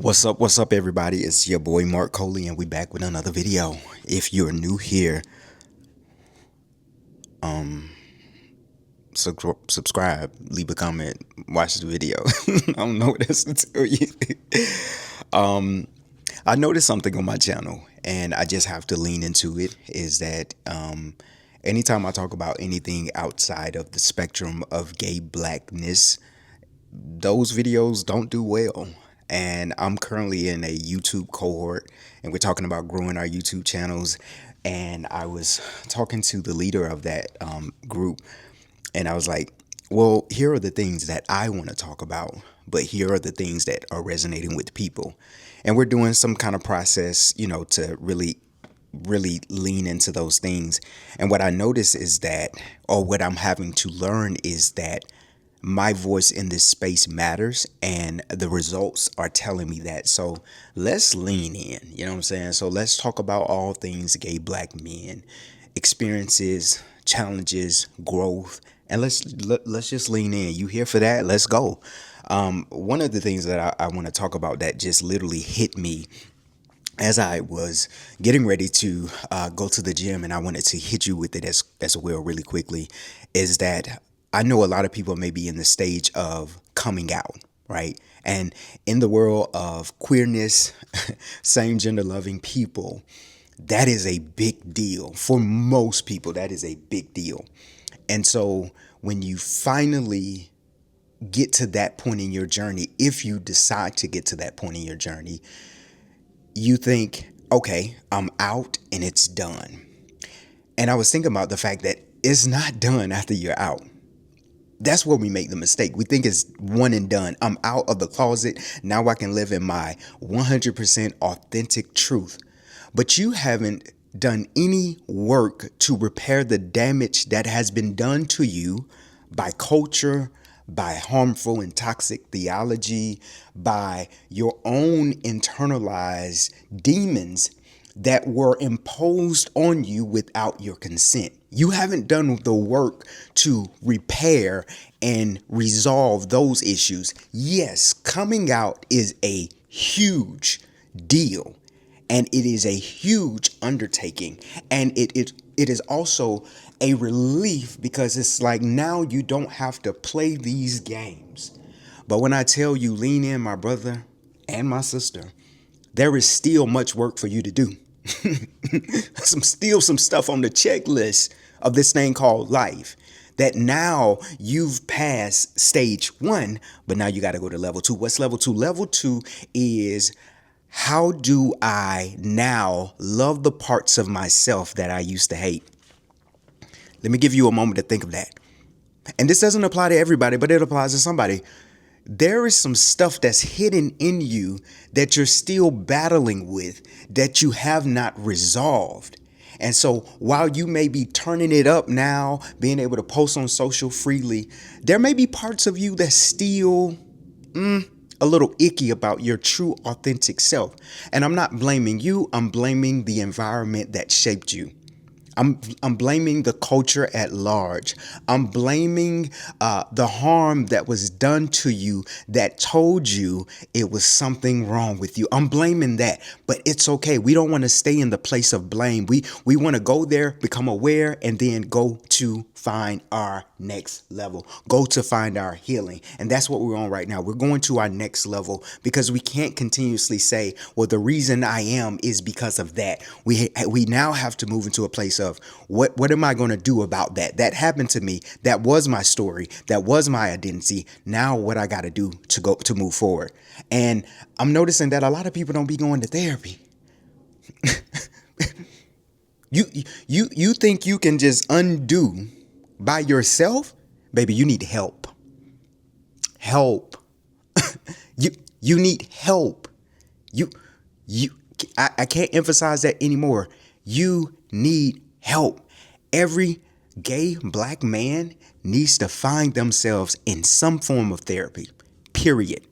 What's up, everybody? It's your boy Mark Coley, and we back with another video. If you're new here, subscribe, leave a comment, watch the video. I don't know what else to tell you. I noticed something on my channel, and I just have to lean into it. Is that anytime I talk about anything outside of the spectrum of gay blackness, those videos don't do well. And I'm currently in a YouTube cohort, and we're talking about growing our YouTube channels. And I was talking to the leader of that group, and I was like, well, here are the things that I want to talk about, but here are the things that are resonating with people. And we're doing some kind of process, to really lean into those things. And what I notice is that, or what I'm having to learn is that my voice in this space matters, and the results are telling me that. So let's lean in, you know what I'm saying? So let's talk about all things gay black men, experiences, challenges, growth, and let's just lean in. You here for that? Let's go. One of the things that I want to talk about that just literally hit me as I was getting ready to go to the gym, and I wanted to hit you with it as well really quickly, is that I know a lot of people may be in the stage of coming out, right? And in the world of queerness, same gender loving people, that is a big deal. For most people, that is a big deal. And so when you finally get to that point in your journey, if you decide to get to that point in your journey, you think, okay, I'm out and it's done. And I was thinking about the fact that it's not done after you're out. That's where we make the mistake. We think it's one and done. I'm out of the closet. Now I can live in my 100% authentic truth. But you haven't done any work to repair the damage that has been done to you by culture, by harmful and toxic theology, by your own internalized demons that were imposed on you without your consent. You haven't done the work to repair and resolve those issues. Yes, coming out is a huge deal, and it is a huge undertaking, and it is also a relief, because it's like now you don't have to play these games. But when I tell you lean in, my brother and my sister, there is still much work for you to do. Some stuff on the checklist of this thing called life, that now you've passed stage one, but now you got to go to level two. What's level two? Level two is, how do I now love the parts of myself that I used to hate? Let me give you a moment to think of that. And this doesn't apply to everybody, but it applies to somebody. There is some stuff that's hidden in you that you're still battling with, that you have not resolved. And so while you may be turning it up now, being able to post on social freely, there may be parts of you that's still a little icky about your true authentic self. And I'm not blaming you. I'm blaming the environment that shaped you. I'm blaming the culture at large. I'm blaming the harm that was done to you that told you it was something wrong with you. I'm blaming that, but it's okay. We don't want to stay in the place of blame. We want to go there, become aware, and then go to find our next level, go to find our healing. And that's what we're on right now. We're going to our next level, because we can't continuously say, well, the reason I am is because of that. We now have to move into a place of what am I going to do about that? That happened to me. That was my story. That was my identity. Now what I got to do to move forward. And I'm noticing that a lot of people don't be going to therapy. You think you can just undo by yourself? Baby, you need help. Help. You need help. You I can't emphasize that anymore. You need help. Every gay black man needs to find themselves in some form of therapy. Period.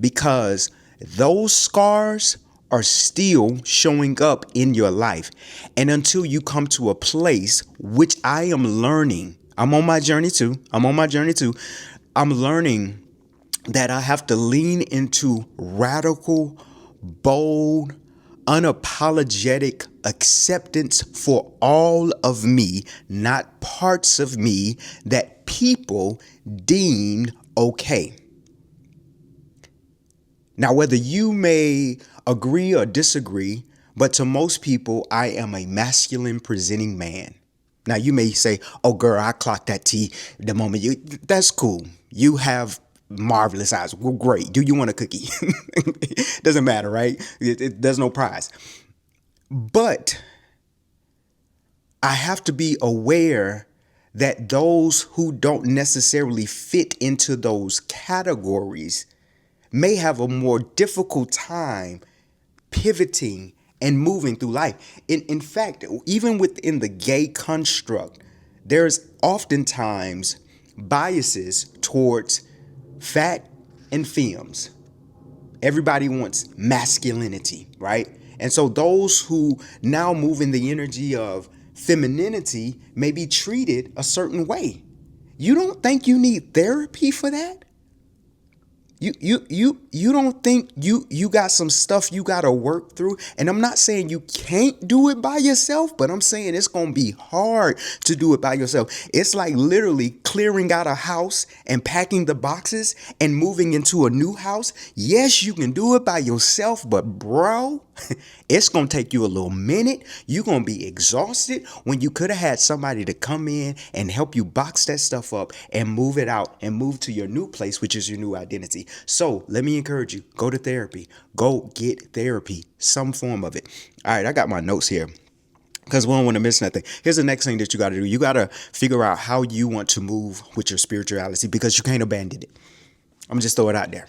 Because those scars are still showing up in your life. And until you come to a place, which I am learning, I'm on my journey too. I'm learning that I have to lean into radical, bold, unapologetic acceptance for all of me, not parts of me that people deemed okay. Now, whether you may agree or disagree, but to most people, I am a masculine presenting man. Now, you may say, oh, girl, I clocked that T the moment you, that's cool. You have marvelous eyes. Well, great. Do you want a cookie? Doesn't matter, right? There's no prize. But I have to be aware that those who don't necessarily fit into those categories may have a more difficult time pivoting and moving through life. In fact, even within the gay construct, there's oftentimes biases towards fat and femmes. Everybody wants masculinity, right? And so those who now move in the energy of femininity may be treated a certain way. You don't think you need therapy for that? You don't think you got some stuff you got to work through? And I'm not saying you can't do it by yourself, but I'm saying it's going to be hard to do it by yourself. It's like literally clearing out a house and packing the boxes and moving into a new house. Yes, you can do it by yourself, but bro, it's going to take you a little minute. You're going to be exhausted when you could have had somebody to come in and help you box that stuff up and move it out and move to your new place, which is your new identity. So let me encourage you, go to therapy, go get therapy, some form of it. All right, I got my notes here because we don't want to miss nothing. Here's the next thing that you got to do. You got to figure out how you want to move with your spirituality because you can't abandon it. I'm just throw it out there.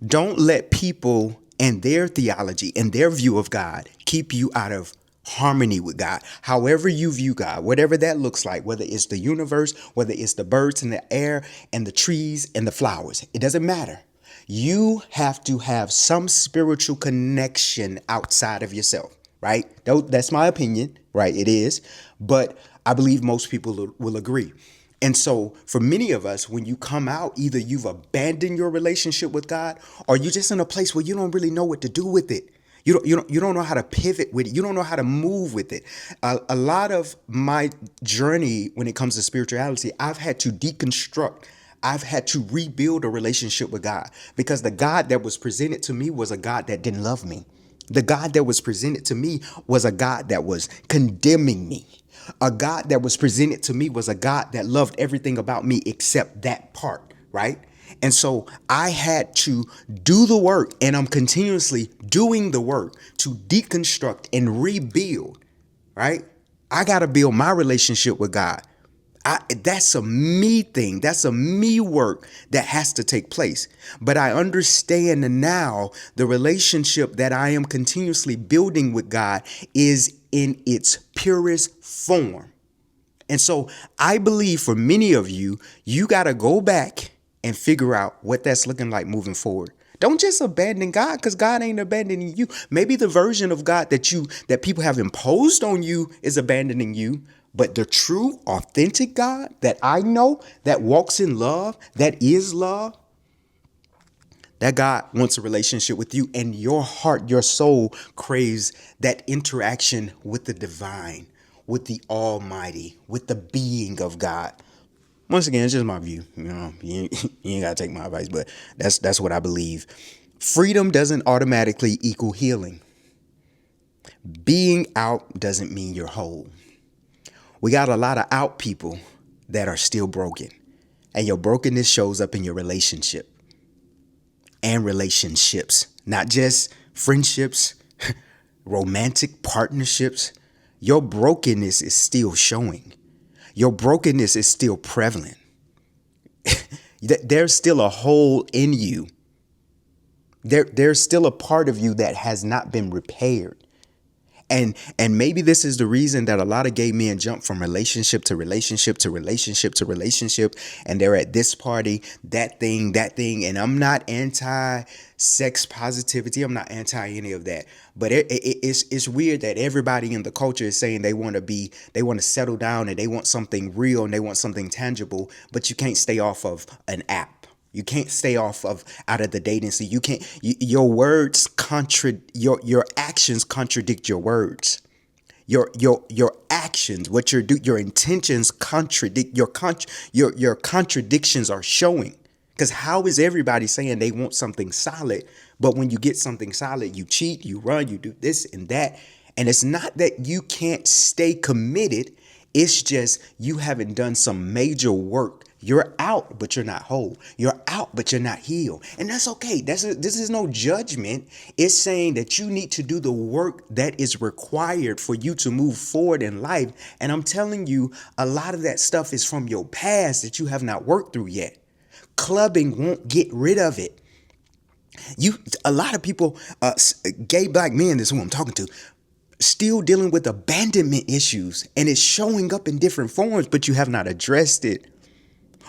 Don't let people and their theology and their view of God keep you out of harmony with God. However you view God, whatever that looks like, whether it's the universe, whether it's the birds in the air and the trees and the flowers, it doesn't matter. You have to have some spiritual connection outside of yourself, right? That's my opinion, right? It is. But I believe most people will agree. And so for many of us, when you come out, either you've abandoned your relationship with God or you're just in a place where you don't really know what to do with it. You don't know how to pivot with it. You don't know how to move with it. A lot of my journey when it comes to spirituality, I've had to deconstruct. I've had to rebuild a relationship with God because the God that was presented to me was a God that didn't love me. The God that was presented to me was a God that was condemning me. A God that was presented to me was a God that loved everything about me except that part, right? And so I had to do the work, and I'm continuously doing the work to deconstruct and rebuild, right? I got to build my relationship with God. That's a me thing. That's a me work that has to take place. But I understand now the relationship that I am continuously building with God is in its purest form. And so I believe for many of you, you got to go back and figure out what that's looking like moving forward. Don't just abandon God because God ain't abandoning you. Maybe the version of God that people have imposed on you is abandoning you. But the true, authentic God that I know that walks in love, that is love, that God wants a relationship with you, and your heart, your soul craves that interaction with the divine, with the Almighty, with the being of God. Once again, it's just my view. You ain't gotta take my advice, but that's what I believe. Freedom doesn't automatically equal healing. Being out doesn't mean you're whole. We got a lot of out people that are still broken, and your brokenness shows up in your relationship and relationships, not just friendships, romantic partnerships. Your brokenness is still showing. Your brokenness is still prevalent. There's still a hole in you. There's still a part of you that has not been repaired. And maybe this is the reason that a lot of gay men jump from relationship to relationship to relationship to relationship, and they're at this party, that thing. And I'm not anti-sex positivity. I'm not anti any of that. But it's weird that everybody in the culture is saying they want to settle down and they want something real and they want something tangible, but you can't stay off of an app. You can't stay off of out of the dating scene. You can't. Your words your actions contradict your words. Your actions, what you're do, your intentions contradict your contradictions are showing. Because how is everybody saying they want something solid, but when you get something solid, you cheat, you run, you do this and that, and it's not that you can't stay committed. It's just you haven't done some major work. You're out, but you're not whole. You're out, but you're not healed. And that's okay. This is no judgment. It's saying that you need to do the work that is required for you to move forward in life. And I'm telling you, a lot of that stuff is from your past that you have not worked through yet. Clubbing won't get rid of it. A lot of people, gay black men, this is who I'm talking to, still dealing with abandonment issues, and it's showing up in different forms, but you have not addressed it.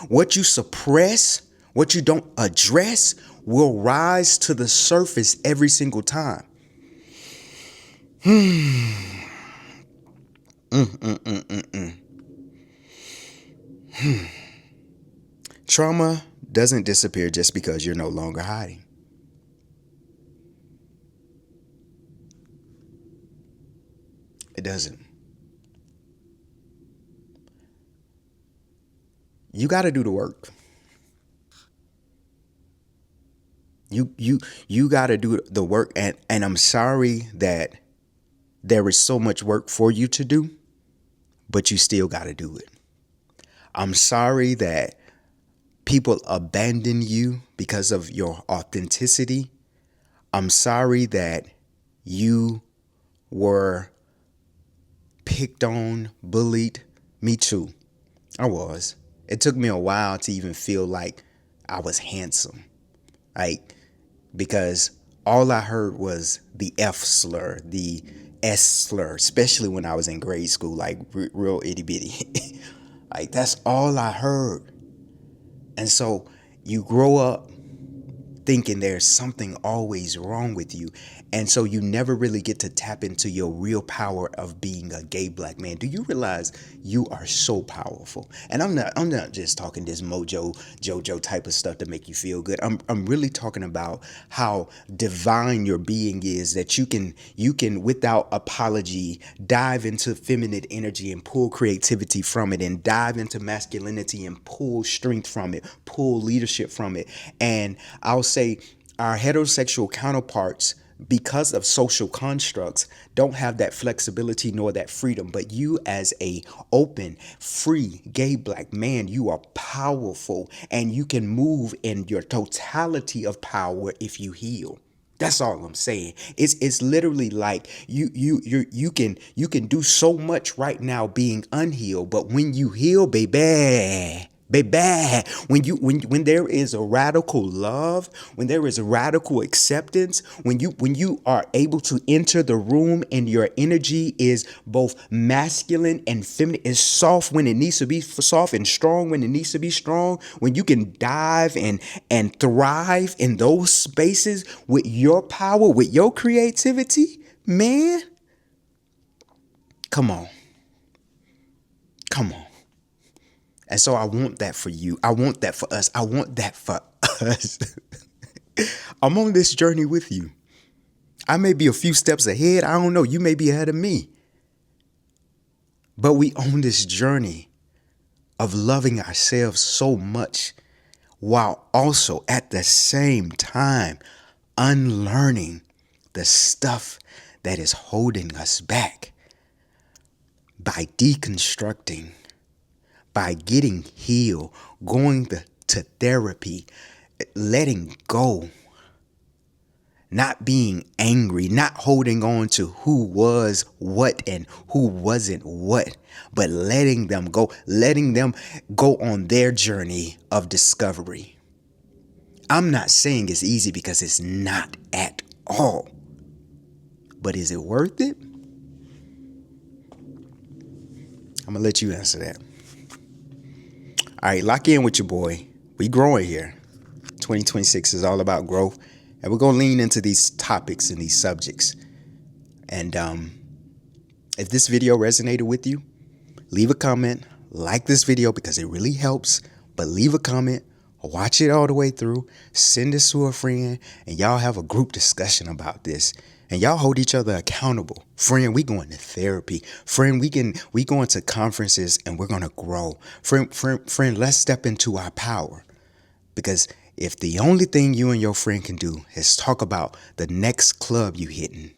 What you suppress, what you don't address, will rise to the surface every single time. Trauma doesn't disappear just because you're no longer hiding. It doesn't. You got to do the work. You got to do the work, and I'm sorry that there is so much work for you to do, but you still got to do it. I'm sorry that people abandon you because of your authenticity. I'm sorry that you were picked on, bullied. Me too. I was. It took me a while to even feel like I was handsome. Like, because all I heard was the F slur, the S slur, especially when I was in grade school, like real itty bitty. Like, that's all I heard. And so you grow up thinking there's something always wrong with you. And so you never really get to tap into your real power of being a gay black man. Do you realize you are so powerful? And I'm not just talking this JoJo type of stuff to make you feel good. I'm really talking about how divine your being is, that you can without apology dive into feminine energy and pull creativity from it, and dive into masculinity and pull strength from it, pull leadership from it. And I'll say our heterosexual counterparts, because of social constructs, don't have that flexibility nor that freedom. But you, as a open, free, gay black man, you are powerful, and you can move in your totality of power if you heal. That's all I'm saying. It's literally like you can do so much right now being unhealed, but when you heal, baby, when there is a radical love, when there is a radical acceptance, when you are able to enter the room and your energy is both masculine and feminine, is soft when it needs to be soft and strong when it needs to be strong, when you can dive and thrive in those spaces with your power, with your creativity, man, come on. And so I want that for you. I want that for us. I want that for us. I'm on this journey with you. I may be a few steps ahead. I don't know. You may be ahead of me. But we own this journey of loving ourselves so much, while also at the same time unlearning the stuff that is holding us back, by deconstructing, by getting healed, going to therapy, letting go, not being angry, not holding on to who was what and who wasn't what, but letting them go on their journey of discovery. I'm not saying it's easy, because it's not at all. But is it worth it? I'm going to let you answer that. All right, lock in with your boy. We growing here. 2026 is all about growth. And we're going to lean into these topics and these subjects. And if this video resonated with you, leave a comment. Like this video because it really helps. But leave a comment. Watch it all the way through, send this to a friend, and y'all have a group discussion about this. And y'all hold each other accountable. Friend, we going to therapy. Friend, we going to conferences and we're gonna grow. Friend, let's step into our power. Because if the only thing you and your friend can do is talk about the next club you hitting,